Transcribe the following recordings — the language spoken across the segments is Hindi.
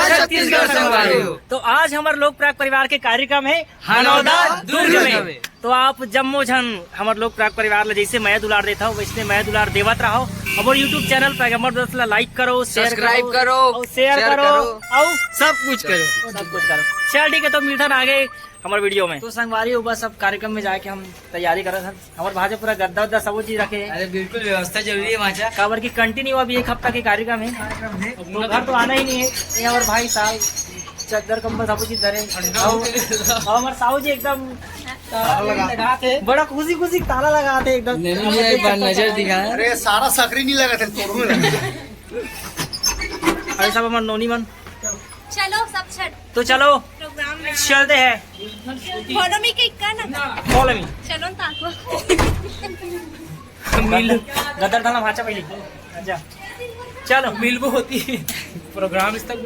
छत्तीसगढ़ संगवारी हो। तो आज हमारे लोक प्राक परिवार के कार्यक्रम है हनौदा दुर्ग में। तो आप जम्मो झन हमारे लोक प्राक परिवार जैसे मैं दुलार देता हूँ वैसे मैं दुलार देवत रहो। हमारे यूट्यूब चैनल पैगंबर दस लाइक करो, सब्सक्राइब करो, शेयर करो और सब कुछ करो। चल ठीक है, तो मिलता आगे हमारे वीडियो में। तो संगवारी हो बस अब कार्यक्रम में जाके हम तैयारी कर रहे थे। हमारे भाजा पूरा गद्दा उद्दा सब चीज रखे है। अरे बिल्कुल व्यवस्था जरूरी है वहाँ। खबर की कंटिन्यू अभी एक हफ्ता के कार्यक्रम है। तो घर तो आना ही नहीं है। ये हमारे भाई साहब चद्दर कंबल सब चीज धरे और हमारे साहू जी एकदम लगाते बड़ा खुशी खुशी ताला लगाते एकदम। एक बार नजर दिखा। अरे सारा सकरी नहीं लगा थे तोड़ में लगा। अरे सब हमारे नोनी मन चलो सब छठ तो चलो प्रोग्राम में चलते हैं। फॉलो मी के का ना फॉलो मी चलो ताको मिल गदर थाना भाचा पहले। अच्छा चलो मिल वो होती है प्रोग्राम इस तक।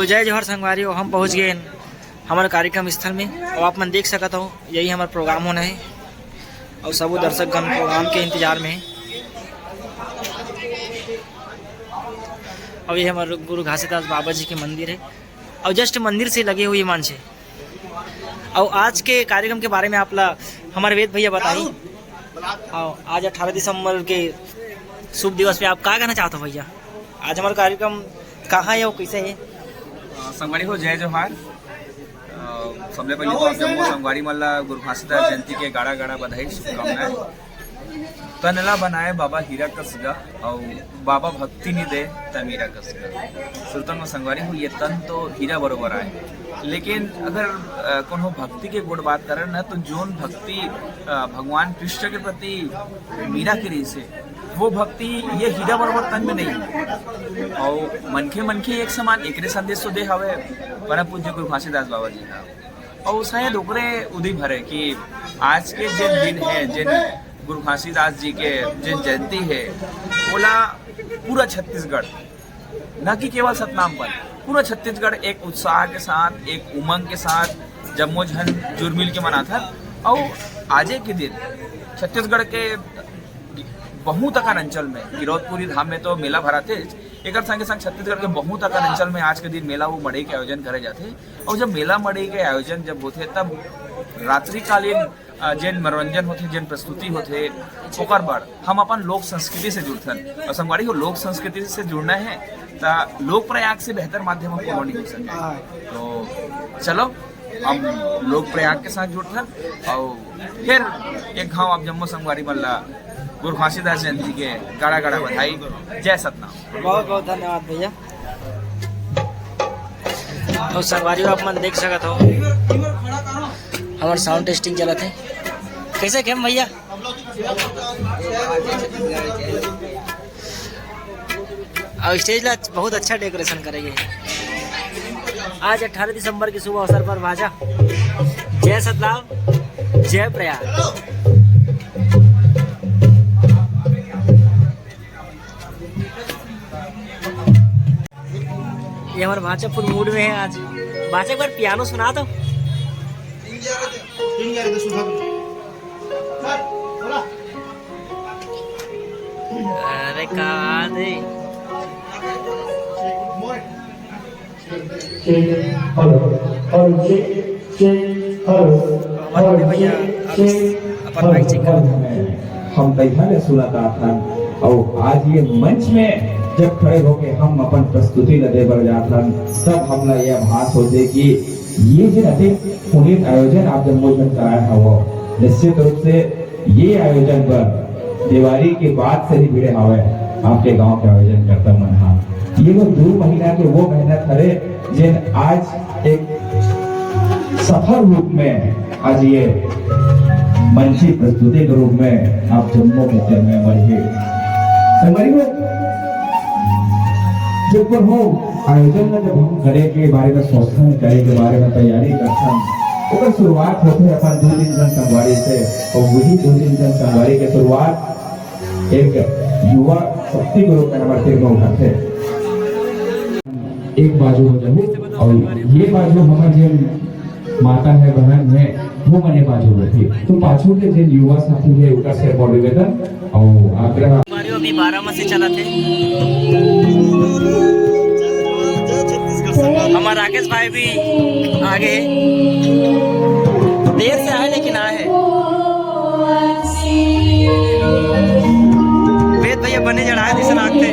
जय जोहर संगवारी हो। हम पहुंच गए हमारे कार्यक्रम स्थल में और आप मन देख सकता हो यही हमारा प्रोग्राम होना है और सब दर्शक गण प्रोग्राम के इंतजार में है। और ये हमारे गुरु घासीदास बाबा जी के मंदिर है और जस्ट मंदिर से लगे हुए मंच है। और आज के कार्यक्रम के बारे में आप हमारे वेद भैया बताइए। और आज 18 दिसंबर के शुभ दिवस पे आप क्या कहना चाहते हो भैया? आज हमारा कार्यक्रम कहाँ है और कैसे है? संगवारी हो जय जोहार। सबले पहले तो जम्मू संगवारी मल्ला गुरु घासीदास जयंती के गाड़ा गाड़ा बधाई शुभकामनाएं। तनला बनाए बाबा हीरा कसगा और बाबा भक्ति नहीं दे तमीरा कसगा। सुल्तान में संगवारी हो ये तन तो हीरा बरोबर आए, लेकिन अगर कोनो भक्ति के गुण बात करें ना तो जोन भक्ति भगवान कृष्ण के प्रति मीरा की रही से वो भक्ति ये हीरा बरोबर तन में नहीं। और मनखे मनखे एक समान एकरे संदेश तो दे हवे परम पूज्य गुरु घासीदास बाबा जी का। और शायद ओकरे उदी भरे कि आज के जिन दिन है, जिन गुरु घासीदास जी के जिन जयंती है, ओला पूरा छत्तीसगढ़ न कि केवल सतनाम पर पूरा छत्तीसगढ़ एक उत्साह के साथ, एक उमंग के साथ जम्मो झन जुड़ मिल के मना था। और आजे के दिन छत्तीसगढ़ के बहुत अकान अंचल में गिरौदपुरी धाम में तो मेला भरा थे। एक संगे संग छत्तीसगढ़ के बहुत अकान अंचल में आज के दिन मेला वो मड़ई के आयोजन करे जाते। और जब मेला मड़ई के आयोजन जब होते तब रात्रिकालीन जिन मनोरंजन होते, जिन प्रस्तुति होते, ओकर बाद हम अपन लोक संस्कृति से जुड़थन। और संगवारी को लोक संस्कृति से जुड़ना है तो लोक प्रयाग से बेहतर माध्यम हम कोनो नहीं हो सके। तो चलो हम लोक प्रयाग के साथ जुड़थन और फिर एक गाँव आप जम्मू संगवारी मल्ला गुरु घासीदास जयंती के गाड़ा गाड़ा बधाई। जय सतनाम। बहुत बहुत धन्यवाद भैया। और संगवारी आप मन देख सकते हो हमारे साउंड टेस्टिंग चलत है। कैसे खेम भैया? और स्टेज ला बहुत अच्छा डेकोरेशन करेंगे। आज 18 दिसंबर के शुभ अवसर पर भाजा जय सतनाम जय प्रयाग। ये हमारे भाचा फुल मूड में है आज। भाचा एक बार पियानो सुना दो। अरे कहा दे भैया अपन भाई चेक कर। हम तैयार सुनाता था और आज ये मंच में जब खड़े होके हम अपन प्रस्तुति लदे बर जाथन तब हमला यह भास होते कि ये जे अधिक पुनीत आयोजन आप जन्मोत्सव कराया हवं निश्चित रूप से ये आयोजन पर दिवाली के बाद से ही भिड़े हवे आपके गांव के आयोजन करता मन हा ये वो 2 महीना के वो मेहनत हरे जिन आज एक सफल रूप में आज ये मंची प्रस्तुति के रूप में आप जम्मू के में मरिए संगरी जब पर हो आयोजन में जब हम करे के बारे में सोचते करे के बारे में तैयारी करते हैं ओकर शुरुआत होते है अपन 2 दिन जन संगवारी से और वही 2 दिन जन संगवारी के शुरुआत एक युवा शक्ति के रूप में हमारे तीर में उठाते एक बाजू हो जाए और ये बाजू हमारे जो माता है बहन है वो मने बाजू बैठी तो पाछू के जो युवा साथी है उनका से मोटिवेटर और आग्रह हमारे अभी 12 में से चला थे हमारा राकेश भाई भी आगे देर से आए लेकिन आए वेद भैया बने चढ़ाए दिसन आगते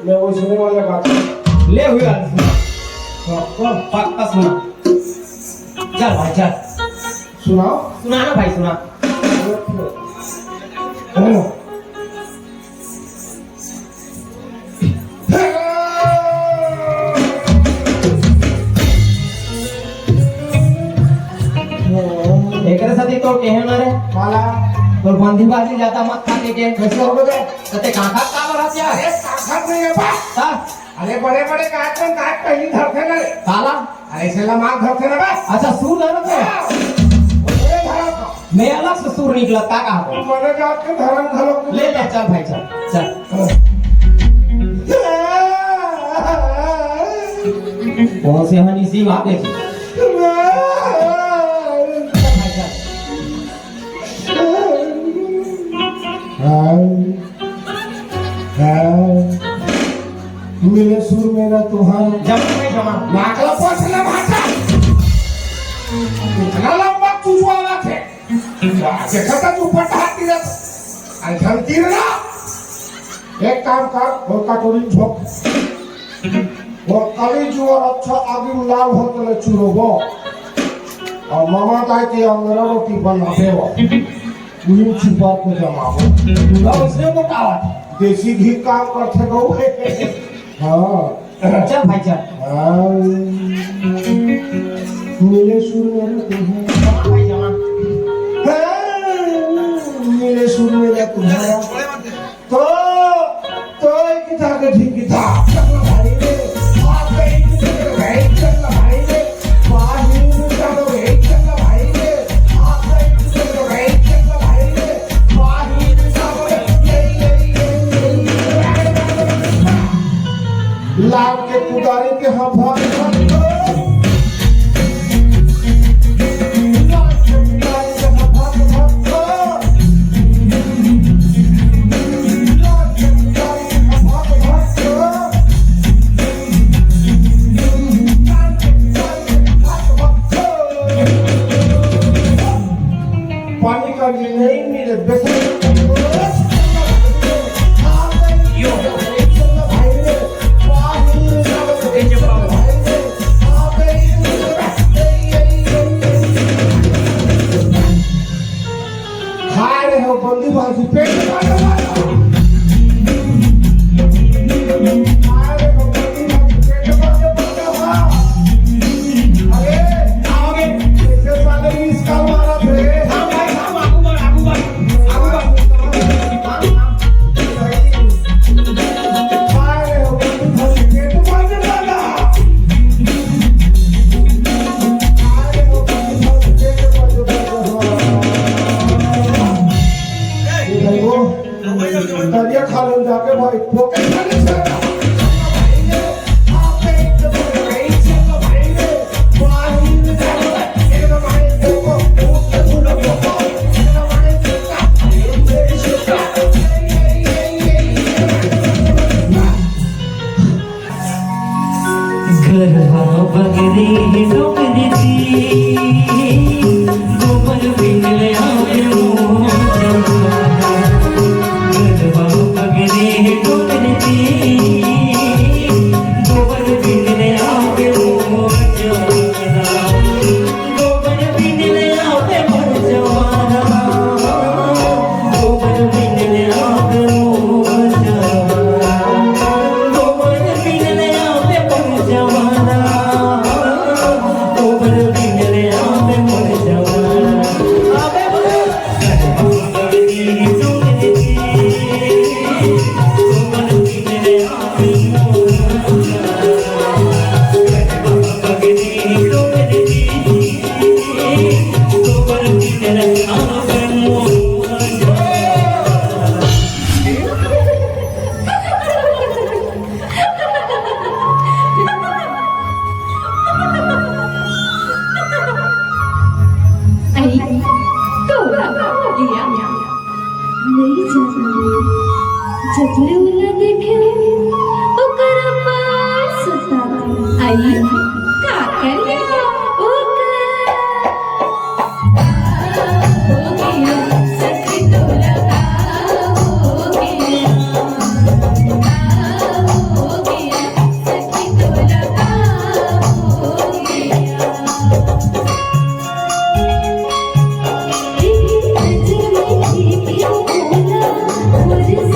मैं वो सुनने वाला बात ले हुई पक्का सुना चल भाई चल सुनाओ सुना ना भाई सुना एकरे साथी तो केहे ना रे वाला तो बंदीबाजी जाता मत खाने के कैसे हो गए कते काका का बरात यार अरे ताकत नहीं है बा अरे बड़े बड़े काट में काट पहली धरते ना साला अरे सेला मार धरते ना बस अच्छा सुन ना रे मैं अलग से सुर निकला का कहा मैंने जात के धर्म घलो ले ले चल भाई चल चल कौन से हनी सी वहां पे चल भाई चल मिले सुर मेरा तुहार जमा नहीं जमा नाकला पोछला भाषा इतना लंबा चुजवाला थे देखा तू पटाती रहता आणि घंटी ना एक काम कर वो कटोरी झोक वो कली जुआर अच्छा आगे लाल होतले चुरोबो और मामा ताई की अंगरा रोटी बनावे वो उन छुपा को जमाओ तू उसने मोटावा देसी घी काम करते गो हाँ चल भाई चल मिले सुर मेरा तुम्हारा जमा भाई जमा मिले सुर मेरा तुम्हारा तो एक जाके ठीक था भाई रे आप एक जगह भाई चल भाई रे बाहर चलो भाई चल भाई रे आप एक जगह भाई चल भाई रे बाहर चलो ये लाल के पुजारी के हम भाग पानी का नहीं मिले बंदी बाजी पेट दरिया खा लो जाके भाई पोके खाने से भाई ने आप एक तो भाई चलो भाई ने बाहर में जाओ एक तो भाई देखो उसके सुनो देखो एक तो भाई देखा ये शुक्र गरहा बगरी डोगरी दी गोबर बिगले आवे मुझे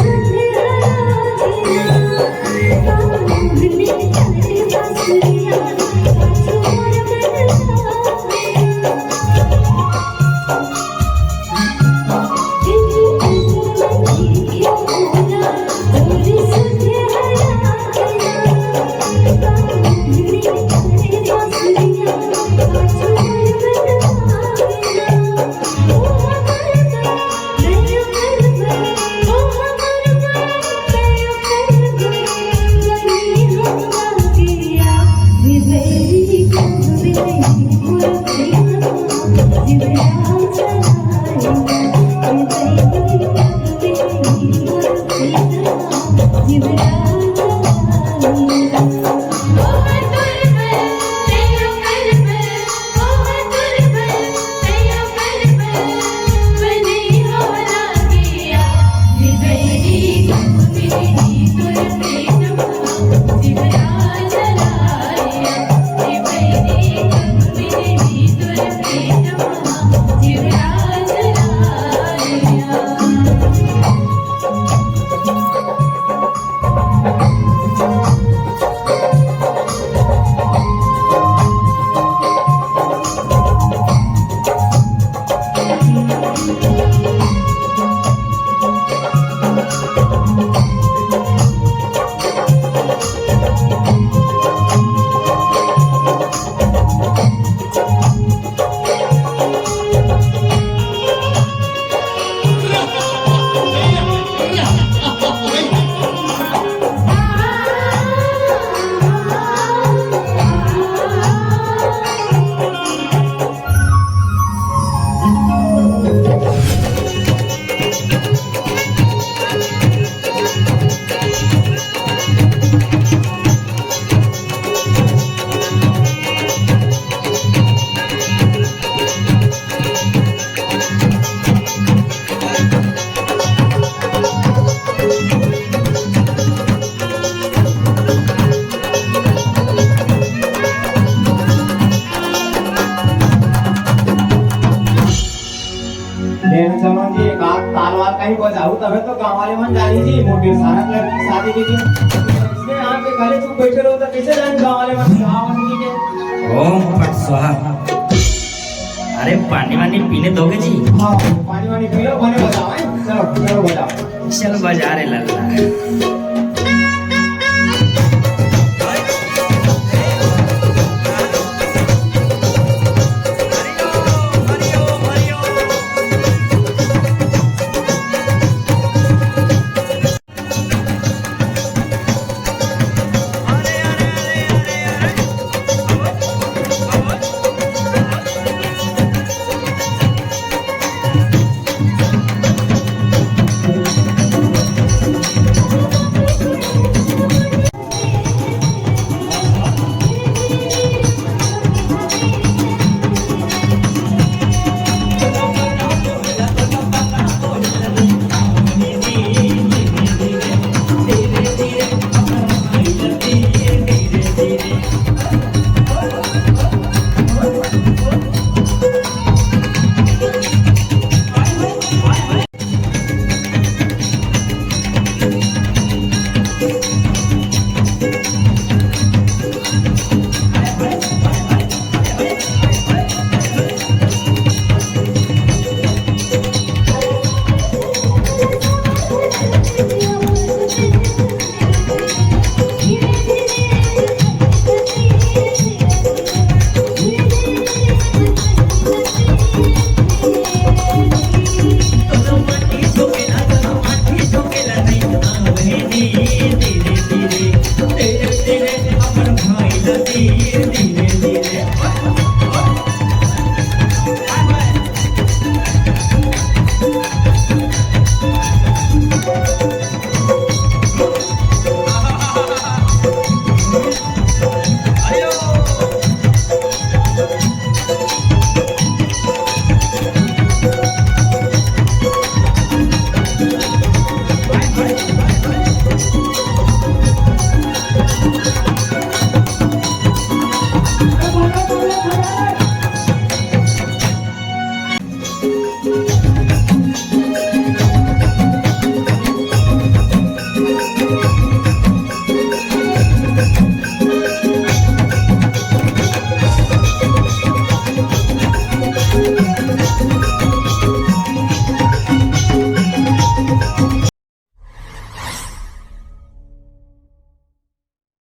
कहीं बजाऊ तबे तो गाँव वाले मन जानी जी मोटी सारा लड़की की शादी की थी इसने यहाँ पे खाली चुप बैठे रहो तो कैसे जाने गाँव वाले मन गाँव वाले के ओम फट स्वाहा। अरे पानी वानी पीने दोगे जी? हाँ पानी वानी पी लो बने बजाओ हैं? चलो चलो बजाओ चल बजा रे लल्ला।